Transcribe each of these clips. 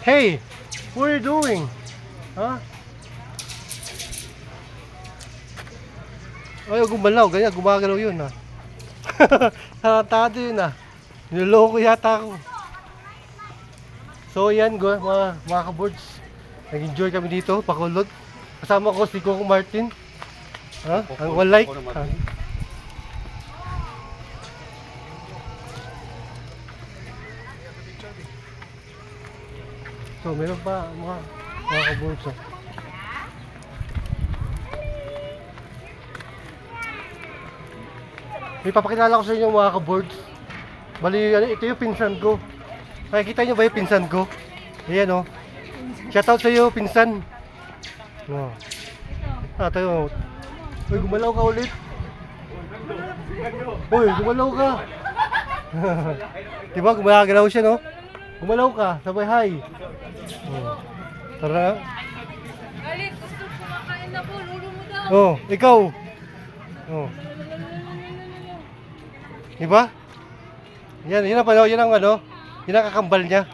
Hey, what are you doing? Huh? Ay, gumalaw, ganyan, gumagalaw yun ah. Tarantado yun ah. Niloloko yata ako. So yan mga ka-boards, nag-enjoy kami dito, Bacolod. Kasama ko si Coco Martin. Ha? Ang one like. So meron pa mga ka-boards oh. May papakilala ko sa inyo mga ka-boards. Bali, ito yung pinsan ko. Nakikita nyo ba yung pinsan ko? Ayan o. Shoutout sa iyo, pinsan. Oh. Tayo. Uy, gumalaw ka ulit. Uy, gumalaw ka. Diba, gumagalaw siya, no? Gumalaw ka, sabay hi. Oh. Tara. Galit, gusto ko kumakain na po, lulo mo daw. Oh, ikaw. Oh. Diba? Yan ang ano, yan ang ano, yan ang kakambal niya.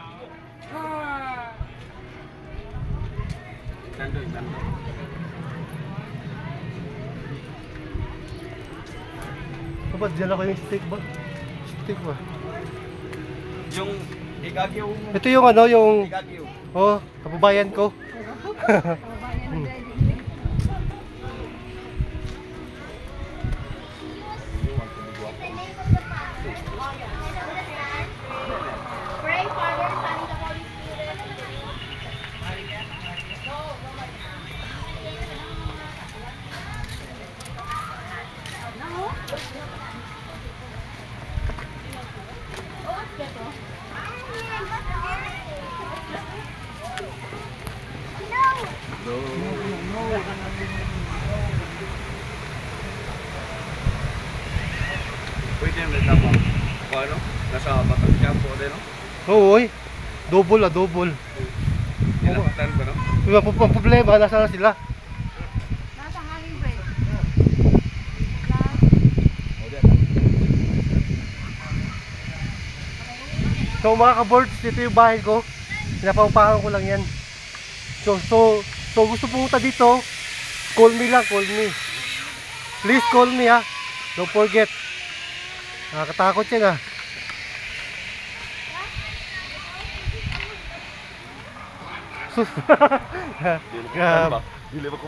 Kapag dyan ako yung steak ba? Steak ba? Yung igagyo mo. Ito yung ano, yung... Igagyo. Oh, kababayan ko. Pray, Father, Son, and the Holy Spirit. Pwede yung lita mo. Ano? Nasa batang shampoo din, no? Oo, oy. Double ah, double. Nilaktan ba, no? Yung problema, nasa na sila? Nasa hangin break. So mga ka-boards, ito yung bahay ko. Pinapaupahan ko lang yan. So gusto pumunta dito, call me lang, call me. Please call me ha. Don't forget. Nakakatakot yan ah. Sus. Dili ba ko